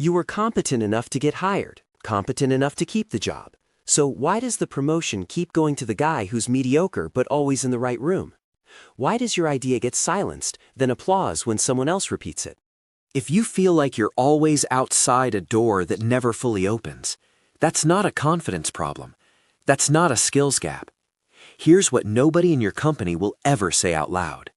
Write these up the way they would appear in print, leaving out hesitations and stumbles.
You were competent enough to get hired, competent enough to keep the job. So why does the promotion keep going to the guy who's mediocre but always in the right room? Why does your idea get silenced, then applause when someone else repeats it? If you feel like you're always outside a door that never fully opens, that's not a confidence problem. That's not a skills gap. Here's what nobody in your company will ever say out loud.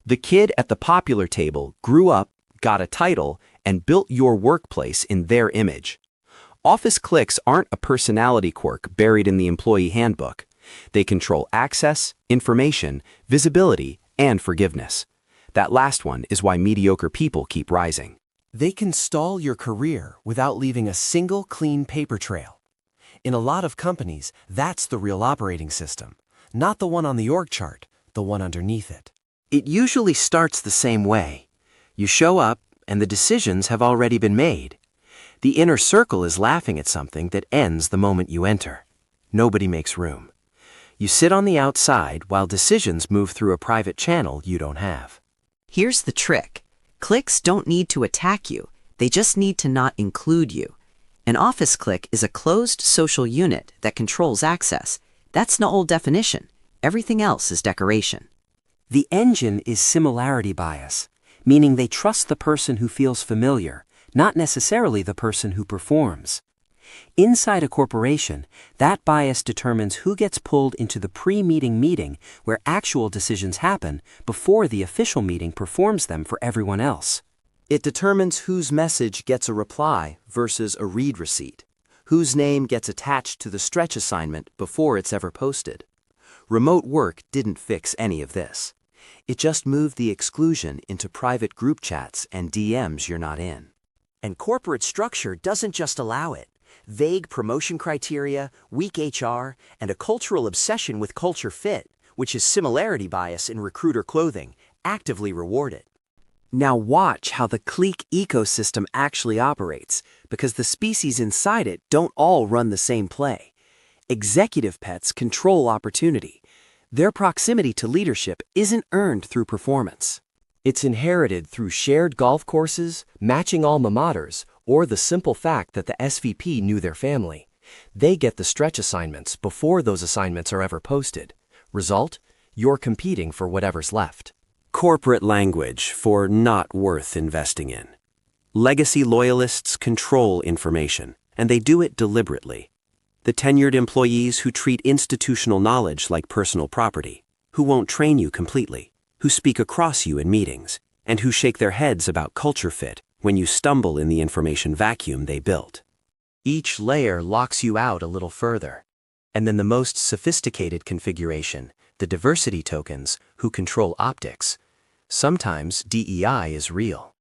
The kid at the popular table grew up, got a title, and built your workplace in their image. Office cliques aren't a personality quirk buried in the employee handbook. They control access, information, visibility, and forgiveness. That last one is why mediocre people keep rising. They can stall your career without leaving a single clean paper trail. In a lot of companies, that's the real operating system, not the one on the org chart, the one underneath it. It usually starts the same way. You show up, and the decisions have already been made. The inner circle is laughing at something that ends the moment you enter. Nobody makes room. You sit on the outside while decisions move through a private channel you don't have. Here's the trick. Cliques don't need to attack you. They just need to not include you. An office clique is a closed social unit that controls access. That's no old definition. Everything else is decoration. The engine is similarity bias, meaning they trust the person who feels familiar, not necessarily the person who performs. Inside a corporation, that bias determines who gets pulled into the pre-meeting meeting where actual decisions happen before the official meeting performs them for everyone else. It determines whose message gets a reply versus a read receipt, whose name gets attached to the stretch assignment before it's ever posted. Remote work didn't fix any of this. It just moved the exclusion into private group chats and DMs you're not in. And corporate structure doesn't just allow it. Vague promotion criteria, weak HR, and a cultural obsession with culture fit, which is similarity bias in recruiter clothing, actively reward it. Now watch how the clique ecosystem actually operates, because the species inside it don't all run the same play. Executive pets control opportunity. Their proximity to leadership isn't earned through performance. It's inherited through shared golf courses, matching alma maters, or the simple fact that the SVP knew their family. They get the stretch assignments before those assignments are ever posted. Result? You're competing for whatever's left. Corporate language for not worth investing in. Legacy loyalists control information, and they do it deliberately. The tenured employees who treat institutional knowledge like personal property, who won't train you completely, who speak across you in meetings, and who shake their heads about culture fit when you stumble in the information vacuum they built. Each layer locks you out a little further. And then the most sophisticated configuration, the diversity tokens, who control optics. Sometimes DEI is real.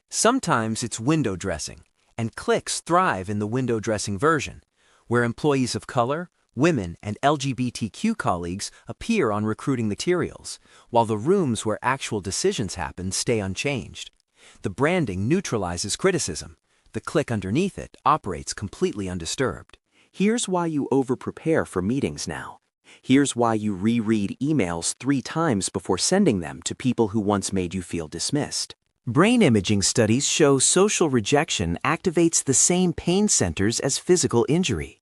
Sometimes it's window dressing, and cliques thrive in the window dressing version, where employees of color, women, and LGBTQ colleagues appear on recruiting materials, while the rooms where actual decisions happen stay unchanged. The branding neutralizes criticism. The clique underneath it operates completely undisturbed. Here's why you over-prepare for meetings now. Here's why you reread emails 3 times before sending them to people who once made you feel dismissed. Brain imaging studies show social rejection activates the same pain centers as physical injury.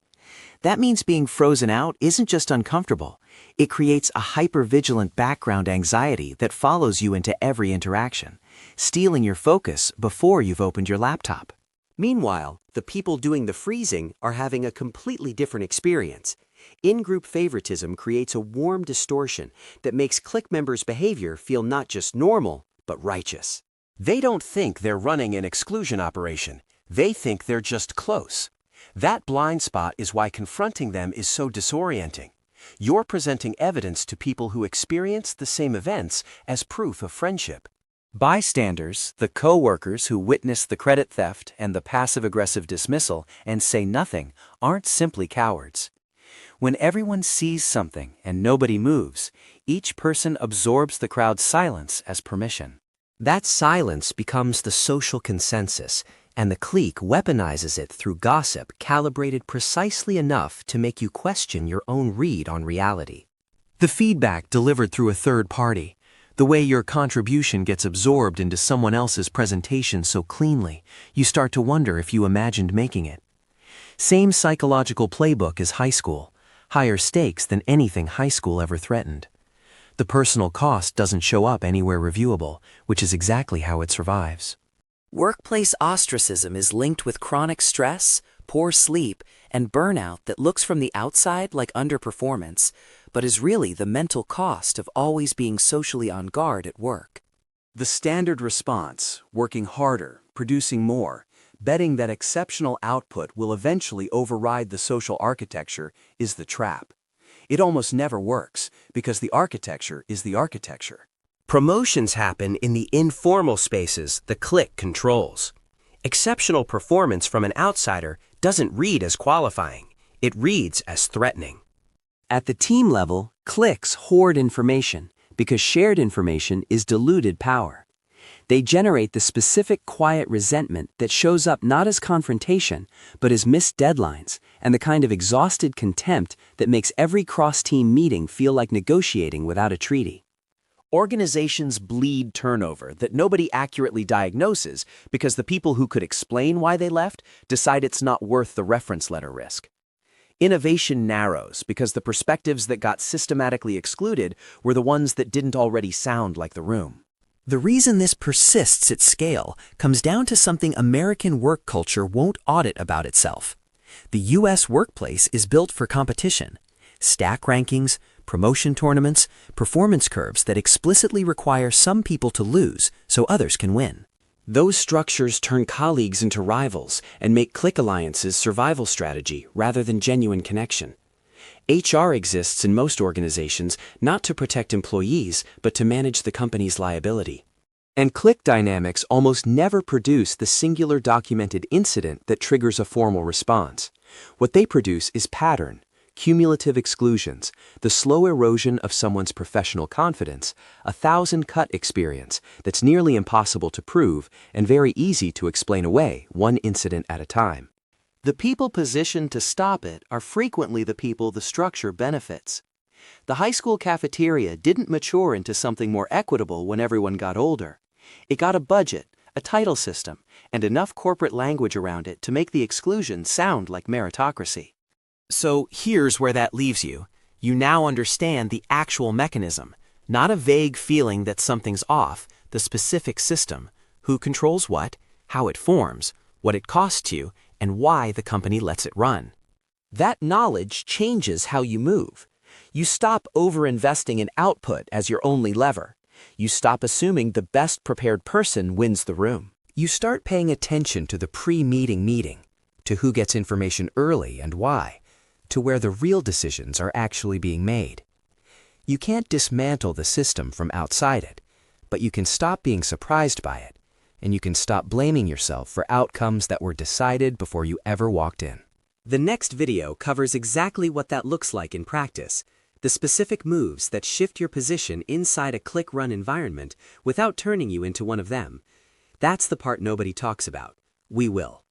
That means being frozen out isn't just uncomfortable. It creates a hypervigilant background anxiety that follows you into every interaction, stealing your focus before you've opened your laptop. Meanwhile, the people doing the freezing are having a completely different experience. In-group favoritism creates a warm distortion that makes clique members' behavior feel not just normal, but righteous. They don't think they're running an exclusion operation. They think they're just close. That blind spot is why confronting them is so disorienting. You're presenting evidence to people who experience the same events as proof of friendship. Bystanders, the co-workers who witness the credit theft and the passive-aggressive dismissal and say nothing, aren't simply cowards. When everyone sees something and nobody moves, each person absorbs the crowd's silence as permission. That silence becomes the social consensus, and the clique weaponizes it through gossip calibrated precisely enough to make you question your own read on reality. The feedback delivered through a third party, The way your contribution gets absorbed into someone else's presentation so cleanly, you start to wonder if you imagined making it. Same psychological playbook as high school, higher stakes than anything high school ever threatened. The personal cost doesn't show up anywhere reviewable, which is exactly how it survives. Workplace ostracism is linked with chronic stress, poor sleep, and burnout that looks from the outside like underperformance, but is really the mental cost of always being socially on guard at work. The standard response, working harder, producing more, betting that exceptional output will eventually override the social architecture, is the trap. It almost never works because the architecture is the architecture. Promotions happen in the informal spaces the clique controls. Exceptional performance from an outsider doesn't read as qualifying. It reads as threatening. At the team level, cliques hoard information because shared information is diluted power. They generate the specific quiet resentment that shows up not as confrontation, but as missed deadlines and the kind of exhausted contempt that makes every cross-team meeting feel like negotiating without a treaty. Organizations bleed turnover that nobody accurately diagnoses because the people who could explain why they left decide it's not worth the reference letter risk. Innovation narrows because the perspectives that got systematically excluded were the ones that didn't already sound like the room. The reason this persists at scale comes down to something American work culture won't audit about itself. The U.S. workplace is built for competition. Stack rankings, promotion tournaments, performance curves that explicitly require some people to lose so others can win. Those structures turn colleagues into rivals and make clique alliances survival strategy rather than genuine connection. HR exists in most organizations not to protect employees, but to manage the company's liability. And clique dynamics almost never produce the singular documented incident that triggers a formal response. What they produce is pattern, cumulative exclusions, the slow erosion of someone's professional confidence, a thousand-cut experience that's nearly impossible to prove and very easy to explain away one incident at a time. The people positioned to stop it are frequently the people the structure benefits. The high school cafeteria didn't mature into something more equitable when everyone got older. It got a budget, a title system, and enough corporate language around it to make the exclusion sound like meritocracy. So here's where that leaves you. You now understand the actual mechanism, not a vague feeling that something's off, the specific system, who controls what, how it forms, what it costs you, and why the company lets it run. That knowledge changes how you move. You stop over-investing in output as your only lever. You stop assuming the best prepared person wins the room. You start paying attention to the pre-meeting meeting, to who gets information early and why, to where the real decisions are actually being made. You can't dismantle the system from outside it, but you can stop being surprised by it, and you can stop blaming yourself for outcomes that were decided before you ever walked in. The next video covers exactly what that looks like in practice, the specific moves that shift your position inside a clique-run environment without turning you into one of them. That's the part nobody talks about. We will.